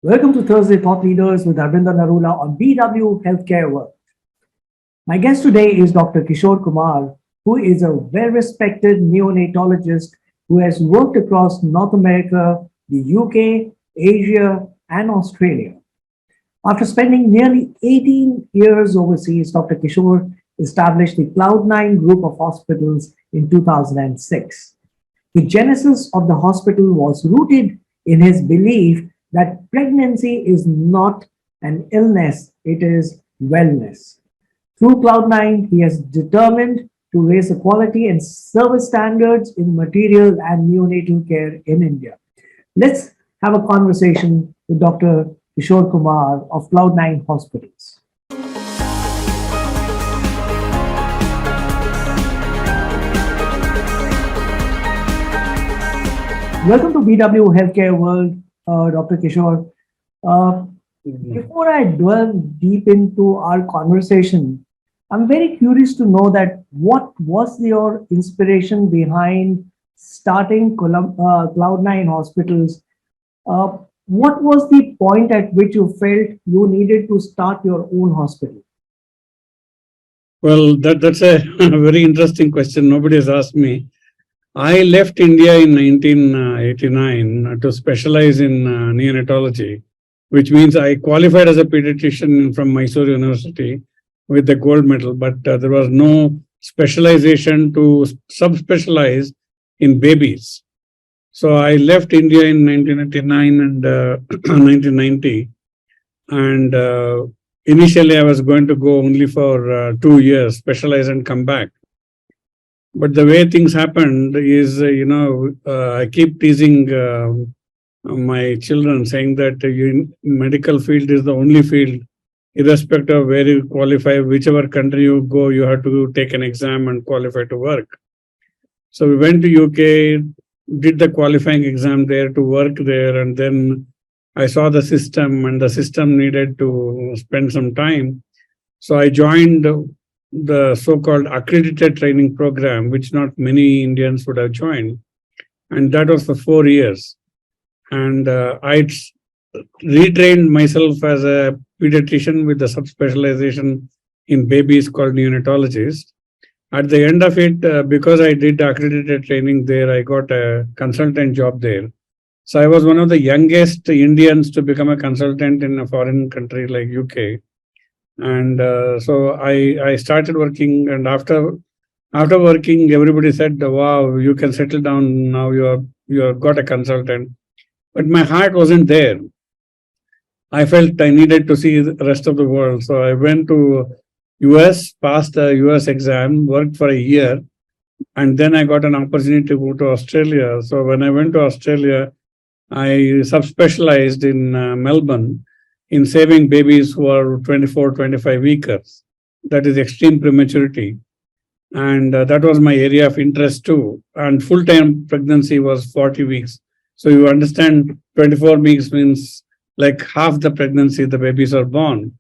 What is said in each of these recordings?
Welcome to Thursday Thought Leaders with Harbinder Narula on BW Healthcare World. My guest today is Dr. Kishore Kumar, who is a well-respected neonatologist who has worked across North America, the UK, Asia, and Australia. After spending nearly 18 years overseas, Dr. Kishore established the Cloudnine Group of Hospitals in 2006. The genesis of the hospital was rooted in his belief that pregnancy is not an illness, it is wellness. Through Cloudnine, he has determined to raise the quality and service standards in maternal and neonatal care in India. Let's have a conversation with Dr. Kishore Kumar of Cloudnine Hospitals. Welcome to BW Healthcare World, Dr. Kishore. Before I delve deep into our conversation, I'm very curious to know that what was your inspiration behind starting Cloudnine Hospitals? What was the point at which you felt you needed to start your own hospital? Well, that's a very interesting question. Nobody has asked me. I left India in 1989 to specialize in neonatology, which means I qualified as a pediatrician from Mysore University with the gold medal, but there was no specialization to subspecialize in babies. So I left India in 1989 and 1990, and initially I was going to go only for 2 years, specialize and come back. But the way things happened is, I keep teasing my children, saying that medical field is the only field, irrespective of where you qualify, whichever country you go, you have to take an exam and qualify to work. So we went to UK, did the qualifying exam there to work there, and then I saw the system, and the system needed to spend some time. So I joined the so-called accredited training program, which not many Indians would have joined. And that was for 4 years. And I retrained myself as a pediatrician with the subspecialization in babies called neonatologist. At the end of it, because I did accredited training there, I got a consultant job there. So I was one of the youngest Indians to become a consultant in a foreign country like UK. And so I started working, and after working, everybody said, "Wow, you can settle down now. You have got a consultant." But my heart wasn't there. I felt I needed to see the rest of the world, so I went to US, passed the US exam, worked for a year, and then I got an opportunity to go to Australia. So when I went to Australia, I subspecialized in Melbourne in saving babies who are 24, 25 weeks. That is extreme prematurity. And that was my area of interest too. And full-time pregnancy was 40 weeks. So you understand 24 weeks means like half the pregnancy the babies are born.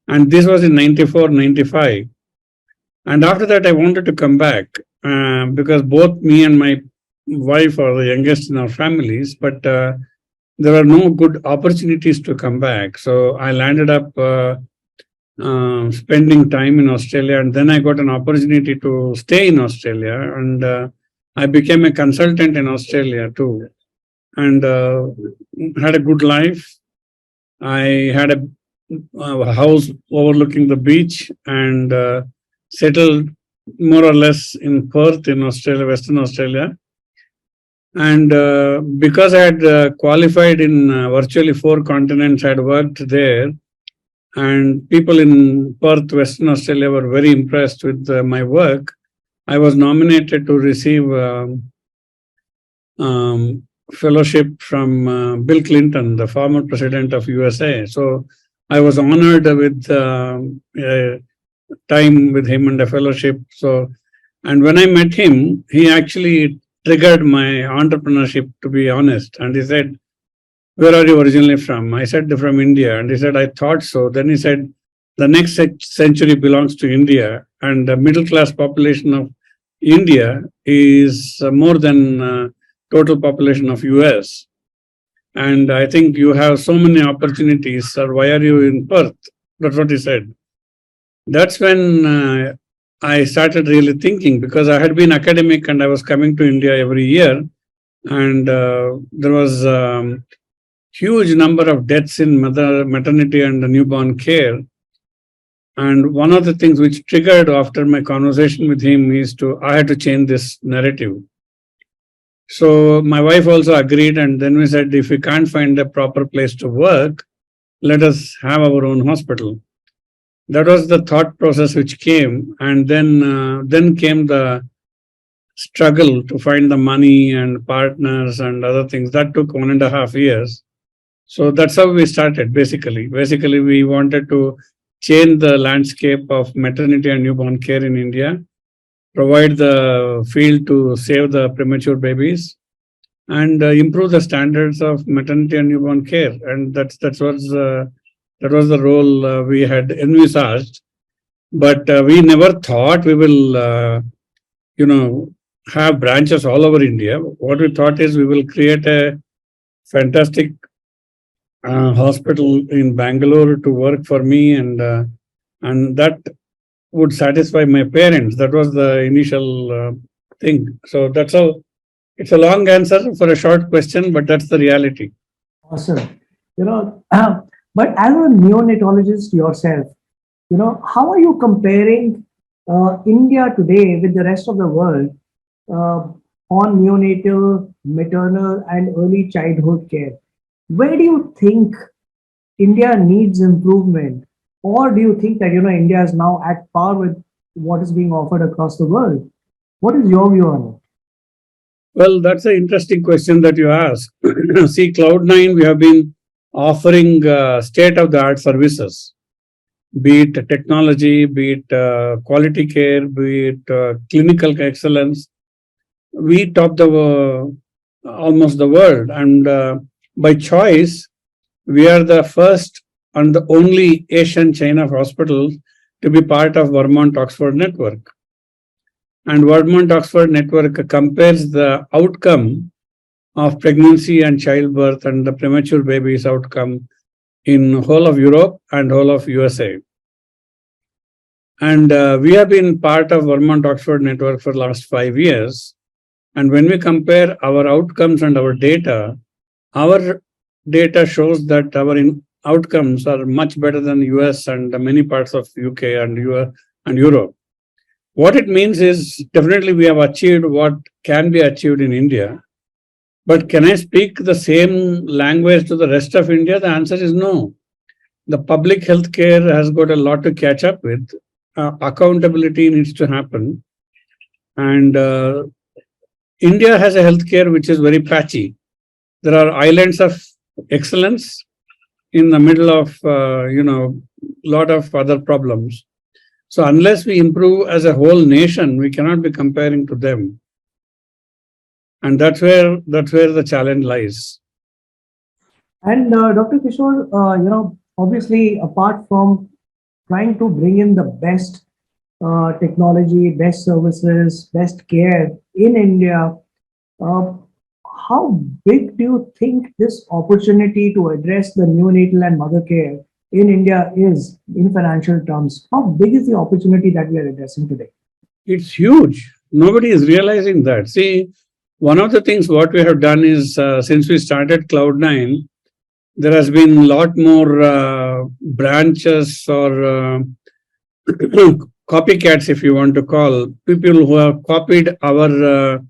And this was in 94, 95. And after that, I wanted to come back because both me and my wife are the youngest in our families, but there were no good opportunities to come back. So I landed up spending time in Australia, and then I got an opportunity to stay in Australia, and I became a consultant in Australia too, and had a good life. I had a house overlooking the beach, and settled more or less in Perth in Australia, Western Australia. And because I had qualified in virtually 4 continents, I had worked there, and people in Perth, Western Australia were very impressed with my work. I was nominated to receive fellowship from Bill Clinton, the former president of USA. So I was honored with time with him and a fellowship. So, and when I met him, he actually triggered my entrepreneurship, to be honest. And he said, "Where are you originally from?" I said, "From India." And he said, "I thought so." Then he said, "The next century belongs to India, and the middle class population of India is more than total population of US. And I think you have so many opportunities, or why are you in Perth? That's what he said. That's when I started really thinking, because I had been academic and I was coming to India every year, and there was huge number of deaths in maternity and newborn care. And one of the things which triggered after my conversation with him is I had to change this narrative. So my wife also agreed, and then we said, if we can't find a proper place to work, let us have our own hospital. That was the thought process which came, and then came the struggle to find the money and partners and other things. That took 1.5 years. So that's how we started. Basically, we wanted to change the landscape of maternity and newborn care in India, provide the field to save the premature babies, and improve the standards of maternity and newborn care. And that was the role we had envisaged. But we never thought we will, have branches all over India. What we thought is we will create a fantastic hospital in Bengaluru to work for me, and that would satisfy my parents. That was the initial thing. So that's how. It's a long answer for a short question, but that's the reality. Awesome. But as a neonatologist yourself, how are you comparing India today with the rest of the world on neonatal, maternal, and early childhood care? Where do you think India needs improvement, or do you think that India is now at par with what is being offered across the world? What is your view on it? Well, that's an interesting question that you ask. See, Cloudnine, we have been offering state-of-the-art services, be it technology, be it quality care, be it clinical excellence. We top almost the world, and by choice, we are the first and the only Asian chain of hospitals to be part of Vermont-Oxford network. And Vermont-Oxford network compares the outcome of pregnancy and childbirth and the premature baby's outcome in whole of Europe and whole of USA. And we have been part of Vermont-Oxford network for the last 5 years. And when we compare our outcomes and our data shows that our outcomes are much better than US and many parts of UK and Europe. What it means is definitely we have achieved what can be achieved in India. But can I speak the same language to the rest of India? The answer is no. The public healthcare has got a lot to catch up with. Accountability needs to happen. And India has a healthcare which is very patchy. There are islands of excellence in the middle of, lot of other problems. So unless we improve as a whole nation, we cannot be comparing to them. And that's where the challenge lies. And Dr. Kishore, obviously, apart from trying to bring in the best technology, best services, best care in India, how big do you think this opportunity to address the neonatal and mother care in India is in financial terms? How big is the opportunity that we are addressing today? It's huge. Nobody is realizing that. See, one of the things what we have done is since we started Cloudnine, there has been a lot more branches or copycats, if you want to call, people who have copied our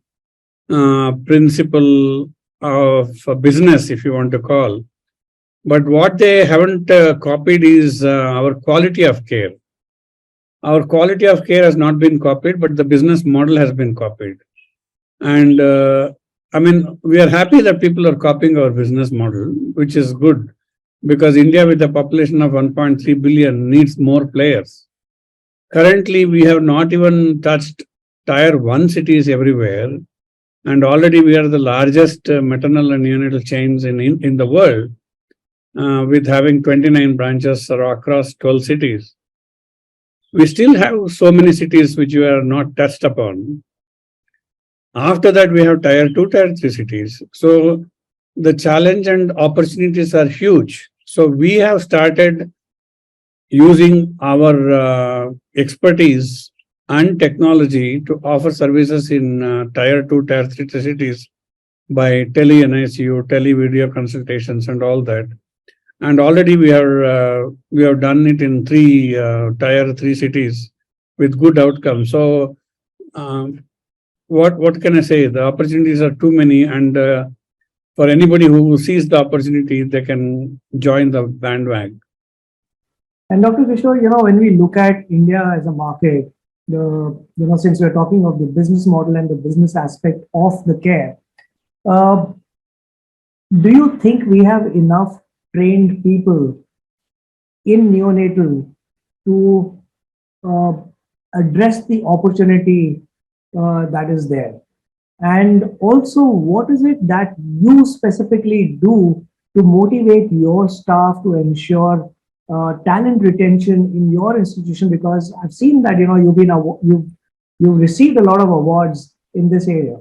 principle of business, if you want to call. But what they haven't copied is our quality of care. Our quality of care has not been copied, but the business model has been copied. And we are happy that people are copying our business model, which is good, because India with a population of 1.3 billion needs more players. Currently, we have not even touched tier 1 cities everywhere. And already we are the largest maternal and neonatal chains in the world, with having 29 branches across 12 cities. We still have so many cities which we are not touched upon. After that, we have tier 2, tier 3 cities. So the challenge and opportunities are huge. So we have started using our expertise and technology to offer services in tier 2, tier 3 cities by tele-NICU, tele-video consultations and all that. And already we have done it in 3 tier 3 cities with good outcomes. So what can I say? The opportunities are too many, and for anybody who sees the opportunity, they can join the bandwagon. And Dr. Kishore, when we look at India as a market, since we're talking of the business model and the business aspect of the care, do you think we have enough trained people in neonatal to address the opportunity that is there? And also, what is it that you specifically do to motivate your staff to ensure talent retention in your institution? Because I've seen that you've received a lot of awards in this area.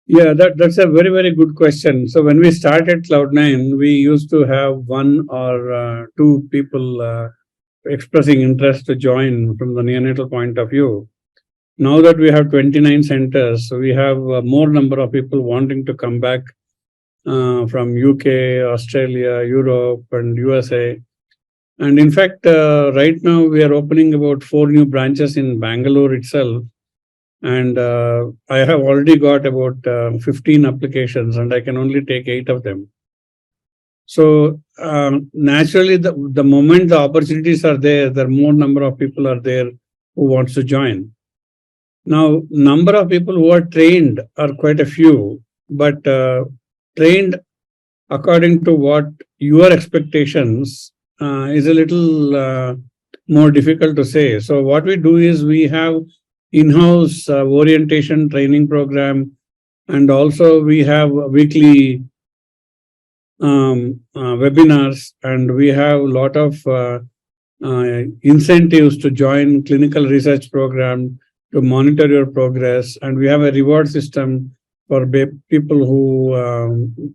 Yeah, that's a very, very good question. So when we started Cloudnine, we used to have 1 or 2 people expressing interest to join from the neonatal point of view. Now that we have 29 centers, so we have more number of people wanting to come back from UK, Australia, Europe, and USA. And in fact, right now we are opening about 4 new branches in Bengaluru itself. And I have already got about 15 applications, and I can only take 8 of them. So naturally, the moment the opportunities are there, the more number of people are there who wants to join. Now, number of people who are trained are quite a few, but trained according to what your expectations is a little more difficult to say. So what we do is we have in-house orientation training program, and also we have weekly webinars, and we have a lot of incentives to join clinical research program to monitor your progress, and we have a reward system for people who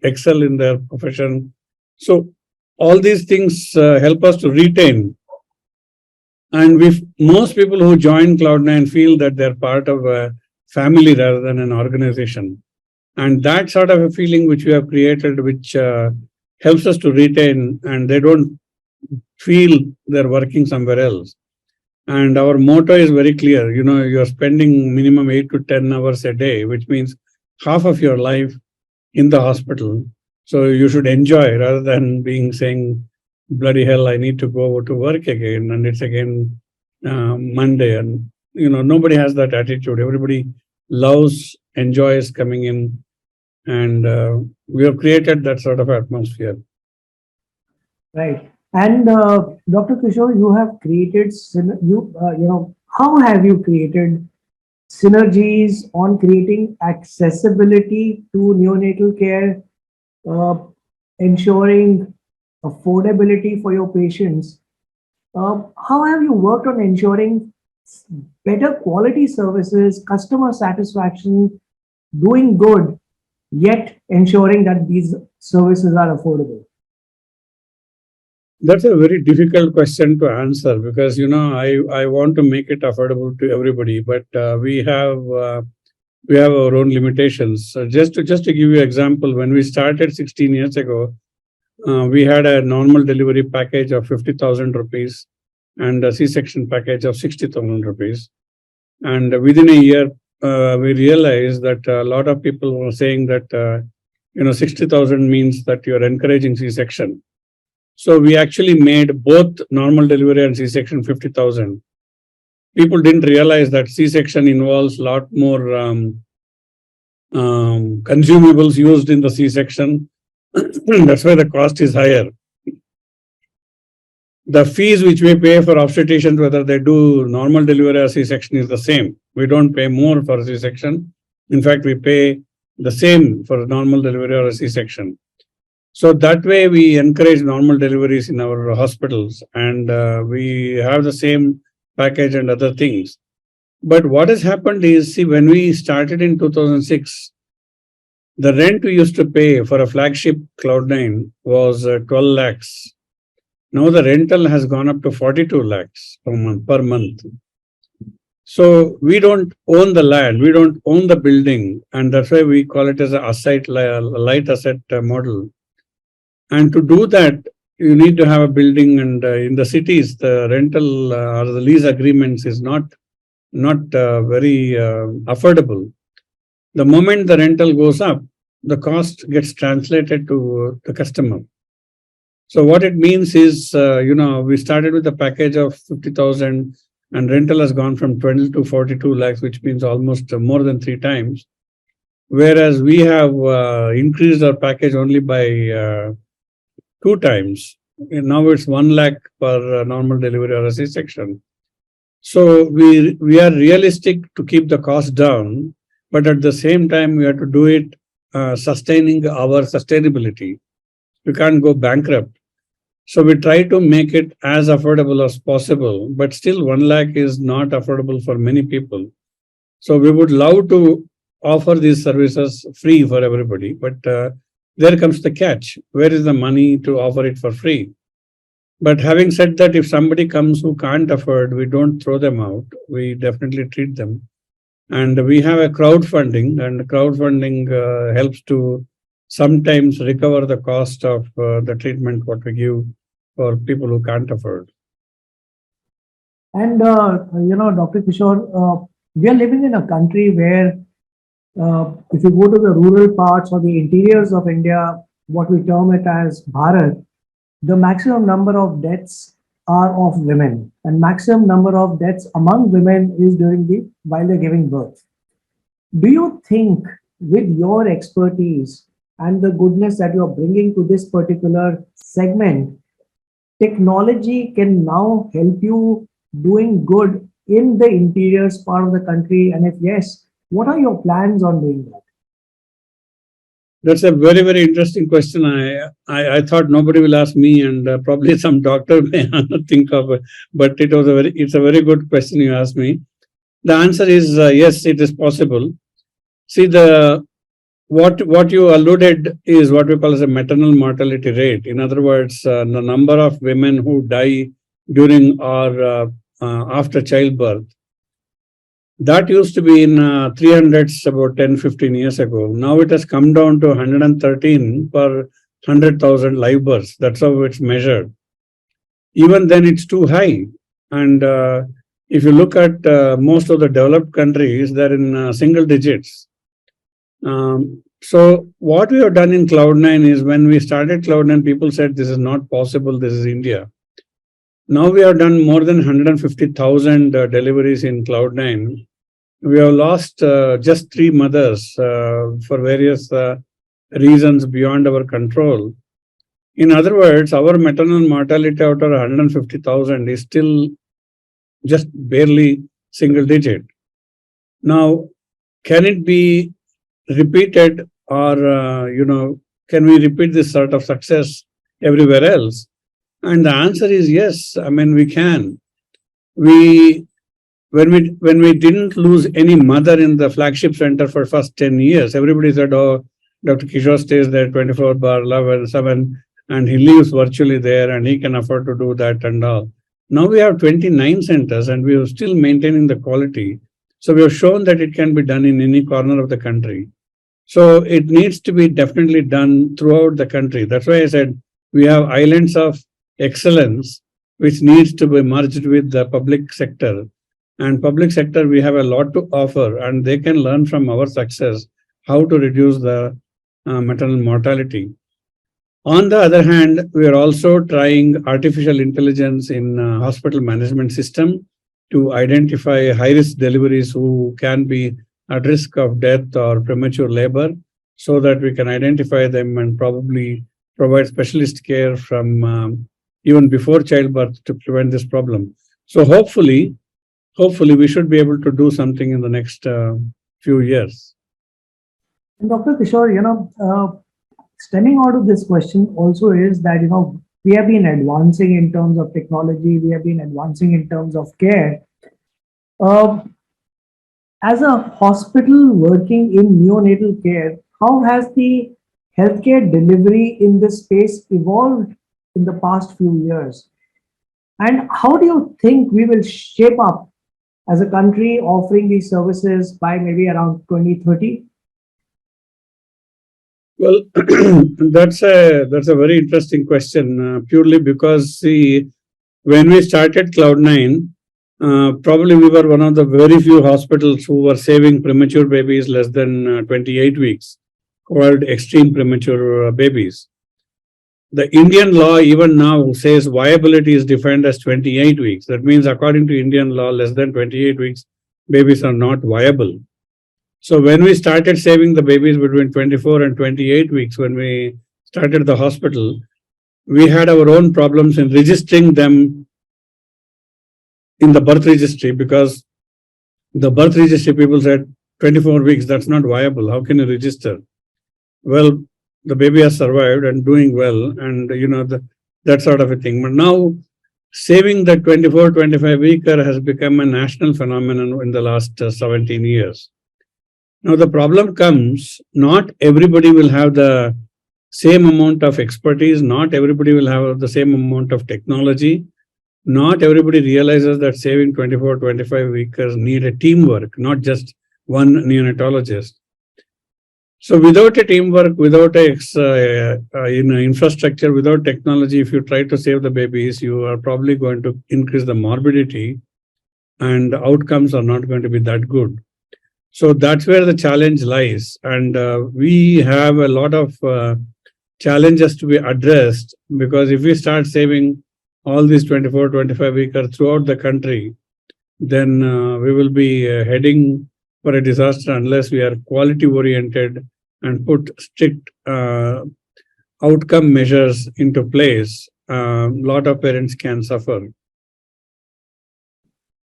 excel in their profession. So all these things help us to retain. And most people who join Cloudnine feel that they're part of a family rather than an organization. And that sort of a feeling which we have created, which helps us to retain, and they don't feel they're working somewhere else. And our motto is very clear. You're spending minimum 8 to 10 hours a day, which means half of your life in the hospital. So you should enjoy rather than saying, bloody hell, I need to go to work again, and it's again Monday. And, nobody has that attitude. Everybody loves, enjoys coming in. And we have created that sort of atmosphere. Right. And Dr. Kishore, you have created, how have you created synergies on creating accessibility to neonatal care, ensuring affordability for your patients? How have you worked on ensuring better quality services, customer satisfaction, doing good, yet ensuring that these services are affordable? That's a very difficult question to answer because, I want to make it affordable to everybody, but we have our own limitations. So just to give you an example, when we started 16 years ago, we had a normal delivery package of 50,000 rupees and a C-section package of 60,000 rupees. And within a year, we realized that a lot of people were saying that, 60,000 means that you're encouraging C-section. So we actually made both normal delivery and C-section 50,000. People didn't realize that C-section involves a lot more consumables used in the C-section. That's why the cost is higher. The fees which we pay for obstetricians, whether they do normal delivery or C-section, is the same. We don't pay more for C-section. In fact, we pay the same for normal delivery or a C-section. So that way we encourage normal deliveries in our hospitals, and we have the same package and other things. But what has happened is, see, when we started in 2006, The rent we used to pay for a flagship Cloudnine was 12 lakhs. Now the rental has gone up to 42 lakhs per month. So we don't own the land, we don't own the building, and that's why we call it as a light asset model. And to do that, you need to have a building, and in the cities, the rental or the lease agreements is not very affordable. The moment the rental goes up, the cost gets translated to the customer. So what it means is, we started with a package of 50,000 and rental has gone from 20 to 42 lakhs, which means almost more than 3 times. Whereas we have increased our package only by 2 times. And now it's 1 lakh per normal delivery or a C-section. So we are realistic to keep the cost down, but at the same time, we have to do it sustaining our sustainability. We can't go bankrupt. So we try to make it as affordable as possible, but still 1 lakh is not affordable for many people. So we would love to offer these services free for everybody, but there comes the catch. Where is the money to offer it for free? But having said that, if somebody comes who can't afford, we don't throw them out. We definitely treat them. And we have a crowdfunding, and crowdfunding helps to sometimes recover the cost of the treatment what we give for people who can't afford. And, Dr. Kishore, we are living in a country where if you go to the rural parts or the interiors of India, what we term it as Bharat, the maximum number of deaths are of women, and maximum number of deaths among women is while they're giving birth. Do you think, with your expertise and the goodness that you're bringing to this particular segment, technology can now help you doing good in the interiors part of the country? And if yes, what are your plans on doing that? That's a very, very interesting question. I thought nobody will ask me, and probably some doctor may think of it, but it's a very good question you asked me. The answer is yes, it is possible. See, what you alluded is what we call as a maternal mortality rate. In other words, the number of women who die during or after childbirth. That used to be in 300s about 10-15 years ago. Now it has come down to 113 per 100,000 live births. That's how it's measured. Even then, it's too high. And if you look at most of the developed countries, they're in single digits. So what we have done in Cloudnine is, when we started Cloudnine, people said this is not possible, this is India. Now we have done more than 150,000 deliveries in Cloudnine. We have lost just 3 mothers for various reasons beyond our control. In other words, our maternal mortality out of 150,000 is still just barely single digit. Now, can it be repeated, or can we repeat this sort of success everywhere else? And the answer is yes. I mean, we can. When we didn't lose any mother in the flagship center for first 10 years, everybody said, "Oh, Dr. Kishore stays there 24/7, and he lives virtually there, and he can afford to do that and all." Now we have 29 centers, and we are still maintaining the quality. So we have shown that it can be done in any corner of the country. So it needs to be definitely done throughout the country. That's why I said we have islands of excellence, which needs to be merged with the public sector. And public sector, we have a lot to offer, and they can learn from our success how to reduce the maternal mortality. On the other hand, we are also trying artificial intelligence in hospital management system to identify high-risk deliveries who can be at risk of death or premature labor, so that we can identify them and probably provide specialist care from even before childbirth to prevent this problem. So hopefully we should be able to do something in the next few years. And Dr. Kishore, stemming out of this question also is that, we have been advancing in terms of technology, we have been advancing in terms of care. As a hospital working in neonatal care, how has the healthcare delivery in this space evolved in the past few years? And how do you think we will shape up as a country offering these services by maybe around 2030? Well, that's a very interesting question. Purely because, see, when we started Cloudnine, probably we were one of the very few hospitals who were saving premature babies less than 28 weeks, called extreme premature babies. The Indian law even now says viability is defined as 28 weeks. That means, according to Indian law, less than 28 weeks, babies are not viable. So when we started saving the babies between 24 and 28 weeks, when we started the hospital, we had our own problems in registering them in the birth registry, because the birth registry people said 24 weeks, that's not viable. How can you register? Well, the baby has survived and doing well, and that sort of a thing. But now saving the 24, 25 weeker has become a national phenomenon in the last 17 years. Now the problem comes, not everybody will have the same amount of expertise, not everybody will have the same amount of technology, not everybody realizes that saving 24, 25 weekers need a teamwork, not just one neonatologist. So without a teamwork, without infrastructure, without technology, if you try to save the babies, you are probably going to increase the morbidity, and the outcomes are not going to be that good. So that's where the challenge lies. And we have a lot of challenges to be addressed, because if we start saving all these 24, 25 weekers throughout the country, then we will be heading for a disaster unless we are quality oriented and put strict outcome measures into place. A lot of parents can suffer.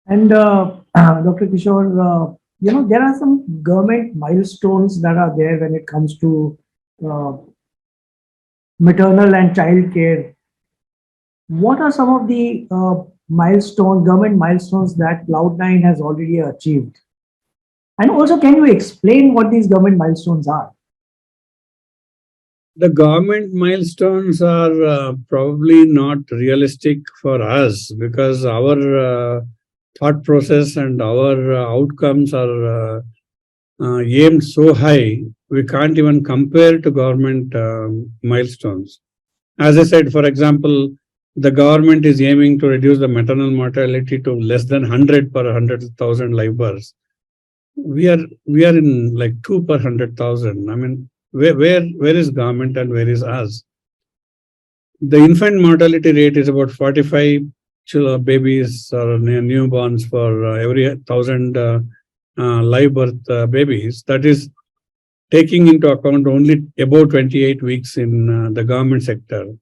And Dr. Kishore, there are some government milestones that are there when it comes to maternal and child care. What are some of the government milestones that Cloudnine has already achieved? And also, can you explain what these government milestones are? The government milestones are probably not realistic for us, because our thought process and our outcomes are aimed so high, we can't even compare to government milestones. As I said, for example, the government is aiming to reduce the maternal mortality to less than 100 per 100,000 live births. We are in like 2 per 100,000. I mean, where is government and where is us? The infant mortality rate is about 45 babies or newborns for every 1,000 live birth babies. That is taking into account only about 28 weeks in the government sector.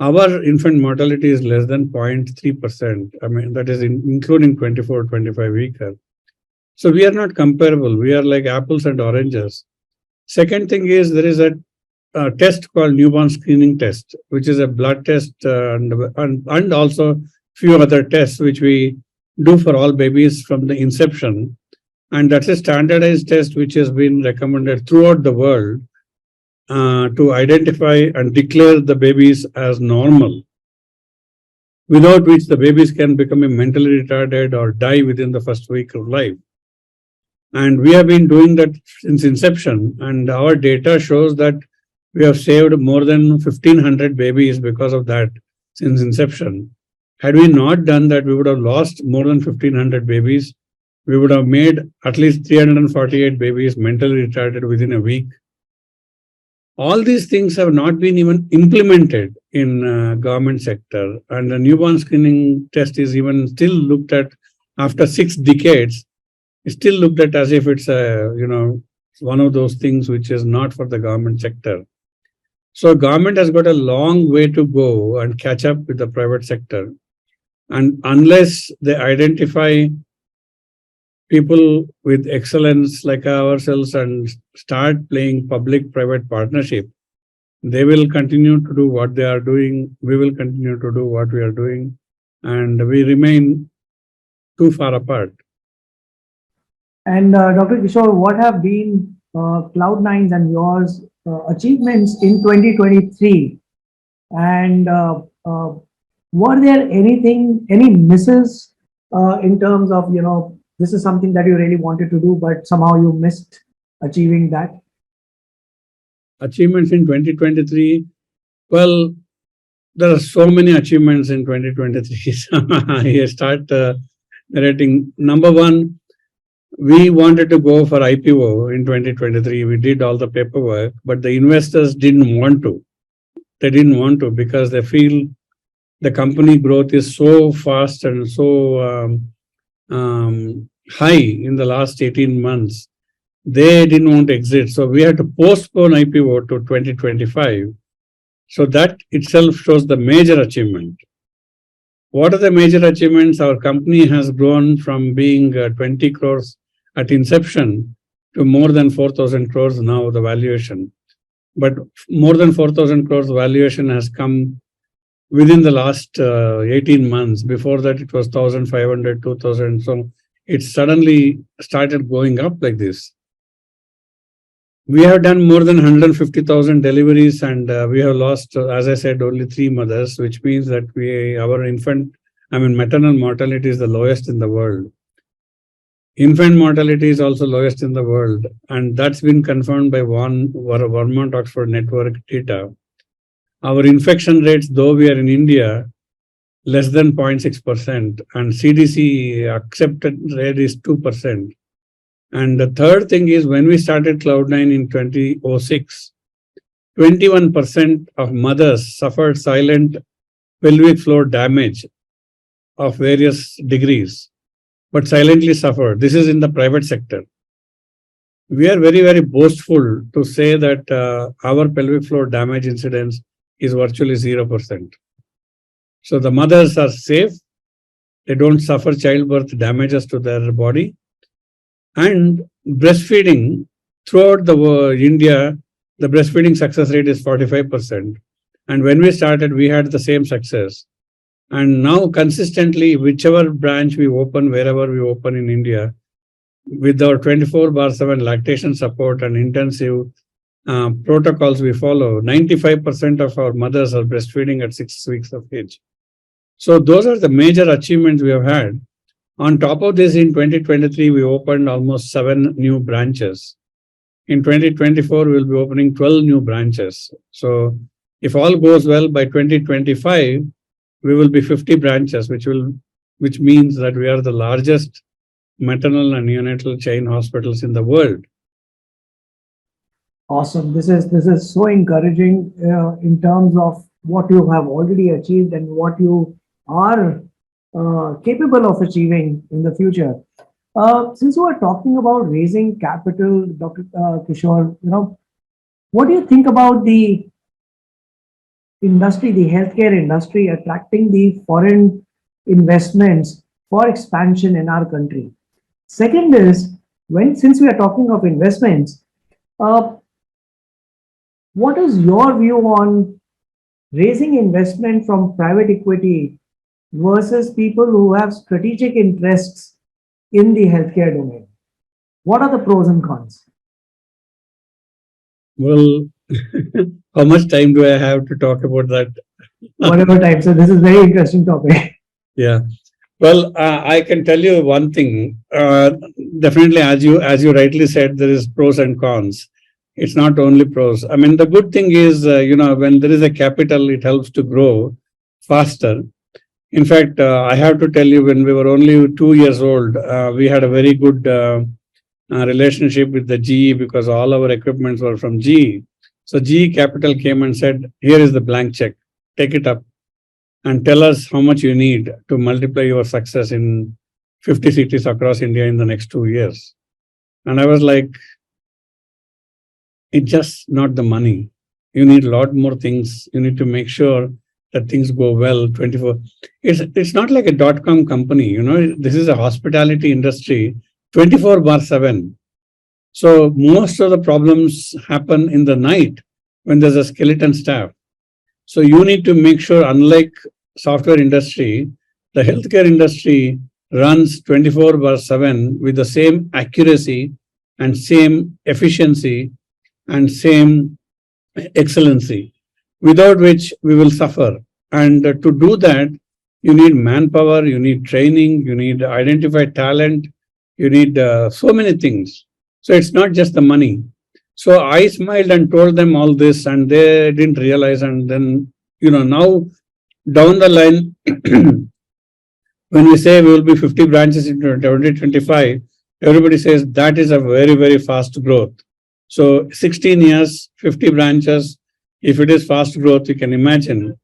Our infant mortality is less than 0.3%. I mean, that is including 24, 25 weeker. So we are not comparable. We are like apples and oranges. Second thing is, there is a test called newborn screening test, which is a blood test and also few other tests which we do for all babies from the inception. And that's a standardized test which has been recommended throughout the world to identify and declare the babies as normal, without which the babies can become mentally retarded or die within the first week of life. And we have been doing that since inception, and our data shows that we have saved more than 1,500 babies because of that since inception. Had we not done that, we would have lost more than 1,500 babies. We would have made at least 348 babies mentally retarded within a week. All these things have not been even implemented in government sector, and the newborn screening test is even still looked at after 6 decades. It's still looked at as if it's one of those things which is not for the government sector. So government has got a long way to go and catch up with the private sector. And unless they identify people with excellence like ourselves and start playing public-private partnership, they will continue to do what they are doing. We will continue to do what we are doing, and we remain too far apart. And Dr. Kishore, what have been Cloudnine's and yours achievements in 2023, and were there any misses in terms of, this is something that you really wanted to do, but somehow you missed achieving that? Achievements in 2023. Well, there are so many achievements in 2023. So I start narrating. Number one, we wanted to go for IPO in 2023. We did all the paperwork, but the investors didn't want to. They didn't want to because they feel the company growth is so fast and so high in the last 18 months. They didn't want to exit. So we had to postpone IPO to 2025. So that itself shows the major achievement. What are the major achievements? Our company has grown from being 20 crores at inception to more than 4,000 crores now, the valuation. But more than 4,000 crores valuation has come within the last 18 months. Before that, it was 1,500, 2,000. So it suddenly started going up like this. We have done more than 150,000 deliveries, and we have lost, as I said, only 3 mothers, which means that our maternal mortality is the lowest in the world. Infant mortality is also lowest in the world, and that's been confirmed by Vermont Oxford Network data. Our infection rates, though we are in India, less than 0.6%, and CDC accepted rate is 2%. And the third thing is, when we started Cloudnine in 2006, 21% of mothers suffered silent pelvic floor damage of various degrees, but silently suffered. This is in the private sector. We are very, very boastful to say that our pelvic floor damage incidence is virtually 0%. So the mothers are safe. They don't suffer childbirth damages to their body. And breastfeeding throughout India, the breastfeeding success rate is 45%. And when we started, we had the same success. And now consistently, whichever branch we open, wherever we open in India, with our 24/7 lactation support and intensive protocols we follow, 95% of our mothers are breastfeeding at 6 weeks of age. So those are the major achievements we have had. On top of this, in 2023, we opened almost 7 new branches. In 2024, we'll be opening 12 new branches. So if all goes well, by 2025, we will be 50 branches, which means that we are the largest maternal and neonatal chain hospitals in the world. Awesome. This is so encouraging in terms of what you have already achieved and what you are capable of achieving in the future. Since we are talking about raising capital, Dr. Kishore, what do you think about the industry, the healthcare industry, attracting the foreign investments for expansion in our country? Second is, since we are talking of investments, what is your view on raising investment from private equity versus people who have strategic interests in the healthcare domain? What are the pros and cons? Well, how much time do I have to talk about that? Whatever time. So this is a very interesting topic. Yeah. Well, I can tell you one thing. Definitely, as you rightly said, there is pros and cons. It's not only pros. I mean, the good thing is, when there is a capital, it helps to grow faster. In fact, I have to tell you, when we were only 2 years old, we had a very good relationship with the GE because all our equipments were from GE. So GE Capital came and said, here is the blank check, take it up and tell us how much you need to multiply your success in 50 cities across India in the next 2 years. And I was like, it's just not the money. You need a lot more things. You need to make sure that things go well 24. It's not like a .com company, this is a hospitality industry 24/7. So most of the problems happen in the night when there's a skeleton staff. So you need to make sure, unlike software industry, the healthcare industry runs 24/7 with the same accuracy and same efficiency and same excellency, without which we will suffer. And to do that, you need manpower, you need training, you need identified talent, you need so many things. So it's not just the money. So I smiled and told them all this, and they didn't realize. And then, now down the line, when we say we will be 50 branches in 2025, everybody says that is a very, very fast growth. So 16 years, 50 branches, if it is fast growth, you can imagine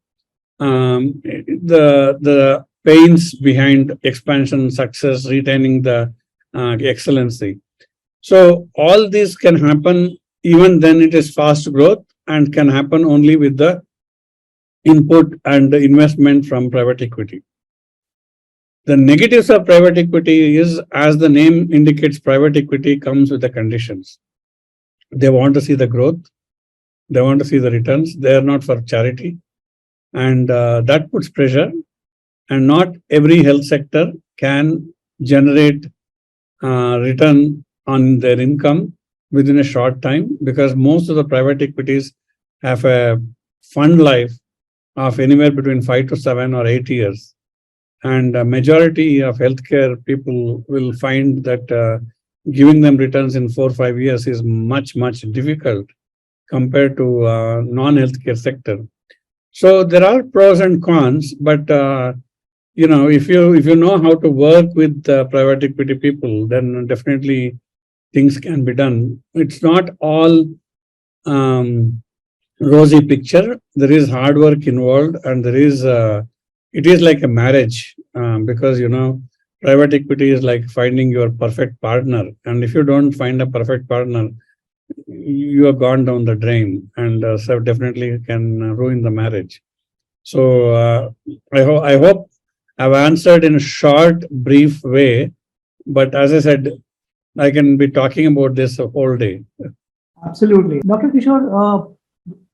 the pains behind expansion, success, retaining the excellency. So all this can happen even then it is fast growth, and can happen only with the input and the investment from private equity. The negatives of private equity is, as the name indicates, private equity comes with the conditions. They want to see the growth, they want to see the returns, they are not for charity, and that puts pressure. And not every health sector can generate return on their income within a short time, because most of the private equities have a fund life of anywhere between 5 to 7 or 8 years. And a majority of healthcare people will find that giving them returns in 4 or 5 years is much, much difficult compared to non-healthcare sector. So there are pros and cons, but if you know how to work with private equity people, then definitely things can be done. It's not all rosy picture. There is hard work involved, and there is it is like a marriage, because private equity is like finding your perfect partner, and if you don't find a perfect partner, you have gone down the drain, and so definitely can ruin the marriage. So I hope I've answered in a short, brief way, but as I said, I can be talking about this a whole day. Absolutely. Dr. Kishore,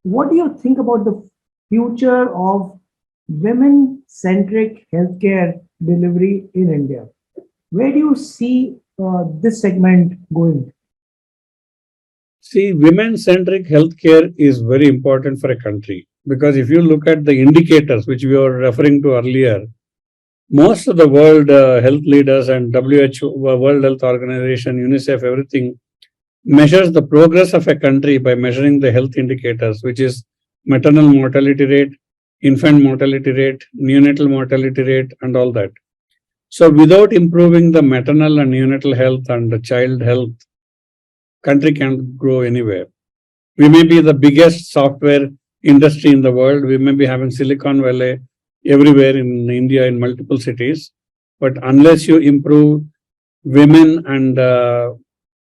what do you think about the future of women-centric healthcare delivery in India? Where do you see this segment going? See, women-centric healthcare is very important for a country, because if you look at the indicators which we were referring to earlier, most of the world health leaders and WHO, World Health Organization, UNICEF, everything measures the progress of a country by measuring the health indicators, which is maternal mortality rate, infant mortality rate, neonatal mortality rate, and all that. So without improving the maternal and neonatal health and the child health, country can't grow anywhere. We may be the biggest software industry in the world. We may be having Silicon Valley everywhere in India, in multiple cities. But unless you improve women and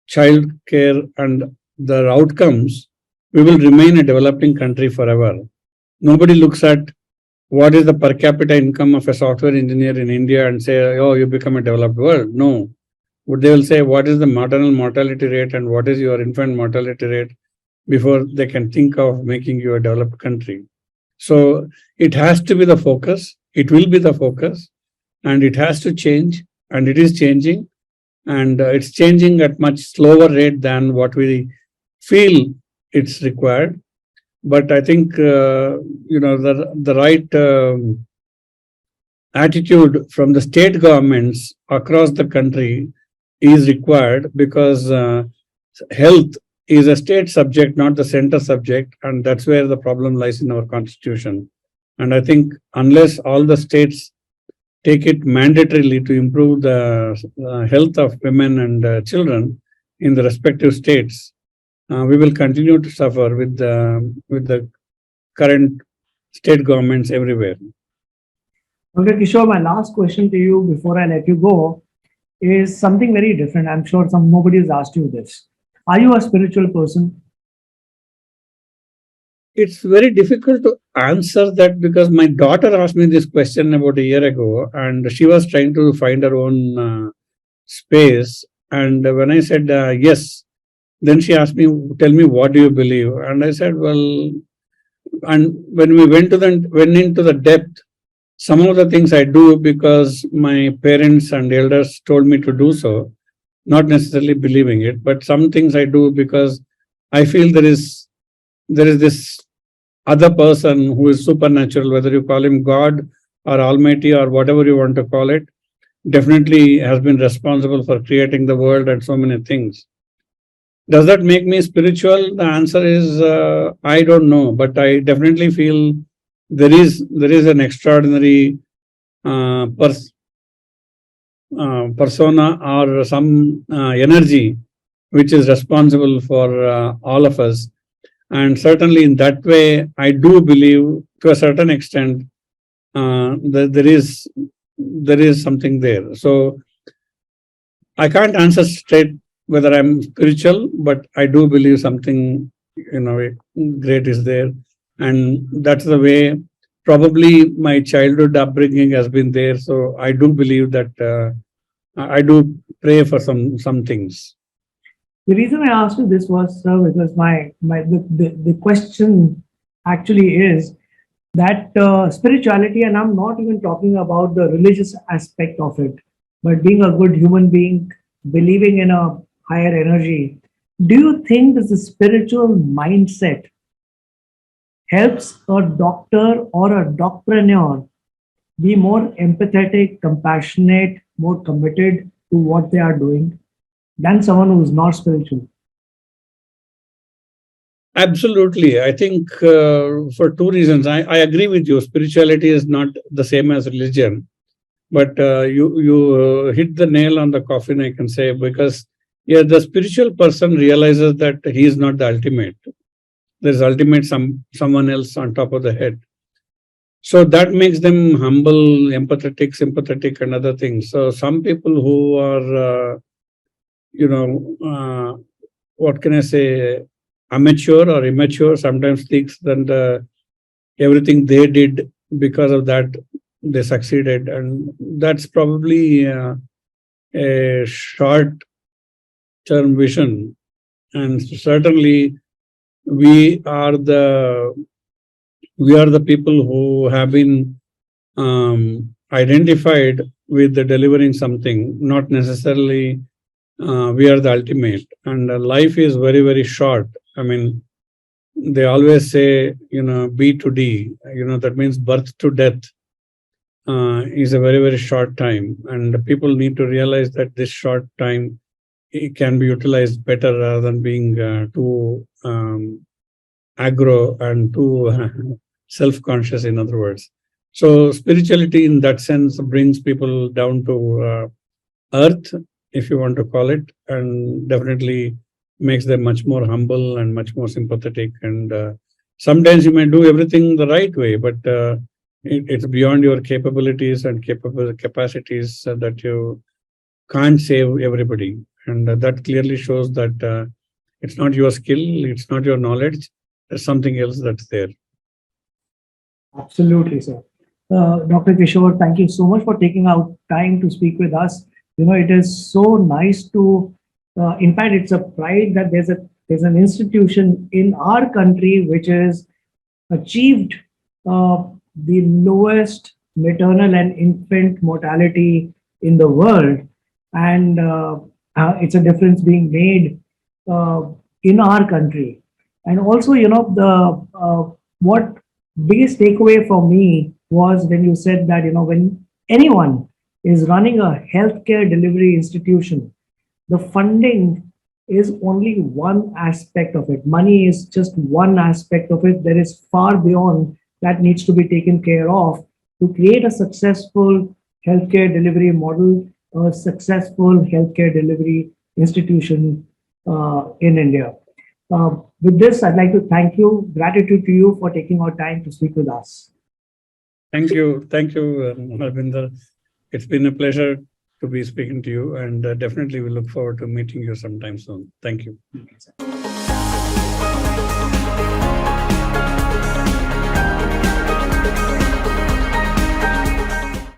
child care and their outcomes, we will remain a developing country forever. Nobody looks at what is the per capita income of a software engineer in India and say, oh, you become a developed world. No. They will say, what is the maternal mortality rate and what is your infant mortality rate, before they can think of making you a developed country. So it has to be the focus. It will be the focus, and it has to change, and it is changing, and it's changing at much slower rate than what we feel it's required. But I think the right attitude from the state governments across the country is required, because health is a state subject, not the center subject, and that's where the problem lies in our constitution. And I think unless all the states take it mandatorily to improve the health of women and children in the respective states, we will continue to suffer with the current state governments everywhere. Dr. Kishore, my last question to you before I let you go is something very different. I'm sure nobody has asked you this. Are you a spiritual person? It's very difficult to answer that, because my daughter asked me this question about a year ago, and she was trying to find her own space. And when I said yes, then she asked me, tell me, what do you believe? And I said, well, and when we went into the depth, some of the things I do because my parents and elders told me to do so. not necessarily believing it, but some things I do because I feel there is this other person who is supernatural, whether you call him God or Almighty or whatever you want to call it, definitely has been responsible for creating the world and so many things. Does that make me spiritual? The answer is I don't know, but I definitely feel there is an extraordinary persona or some energy which is responsible for all of us. And certainly in that way, I do believe to a certain extent that there is something there. So I can't answer straight whether I'm spiritual, but I do believe something, great is there. And that's the way probably my childhood upbringing has been there. So I do believe that I do pray for some things. The reason I asked you this was, sir, because the question actually is that spirituality, and I'm not even talking about the religious aspect of it, but being a good human being, believing in a higher energy. Do you think that the spiritual mindset helps a doctor or a doctorpreneur be more empathetic, compassionate, more committed to what they are doing than someone who is not spiritual? Absolutely. I think for two reasons. I agree with you. Spirituality is not the same as religion. But you hit the nail on the coffin, I can say, because the spiritual person realizes that he is not the ultimate. There's ultimate someone else on top of the head. So that makes them humble, empathetic, sympathetic, and other things. So some people who are, what can I say, amateur or immature, sometimes thinks that everything they did, because of that they succeeded, and that's probably a short-term vision. And certainly, we are the people who have been identified with the delivering something, not necessarily we are the ultimate. And life is very, very short. I mean, they always say, B to D, that means birth to death is a very, very short time. And people need to realize that this short time, it can be utilized better rather than being too aggro and too self-conscious, in other words. So spirituality in that sense brings people down to earth, if you want to call it, and definitely makes them much more humble and much more sympathetic. And sometimes you may do everything the right way, but it's beyond your capabilities and capacities that you can't save everybody. And that clearly shows that it's not your skill, it's not your knowledge, there's something else that's there. Absolutely, sir. Dr. Kishore, thank you so much for taking out time to speak with us. It is so nice to, in fact, it's a pride that there's an institution in our country which has achieved the lowest maternal and infant mortality in the world. And it's a difference being made in our country. And also, what biggest takeaway for me was when you said that, when anyone is running a healthcare delivery institution, the funding is only one aspect of it. Money is just one aspect of it. There is far beyond that needs to be taken care of to create a successful healthcare delivery model, a successful healthcare delivery institution in India. With this, I'd like to thank you. Gratitude to you for taking our time to speak with us. Thank you, Harbinder. It's been a pleasure to be speaking to you, and definitely we look forward to meeting you sometime soon. Thank you.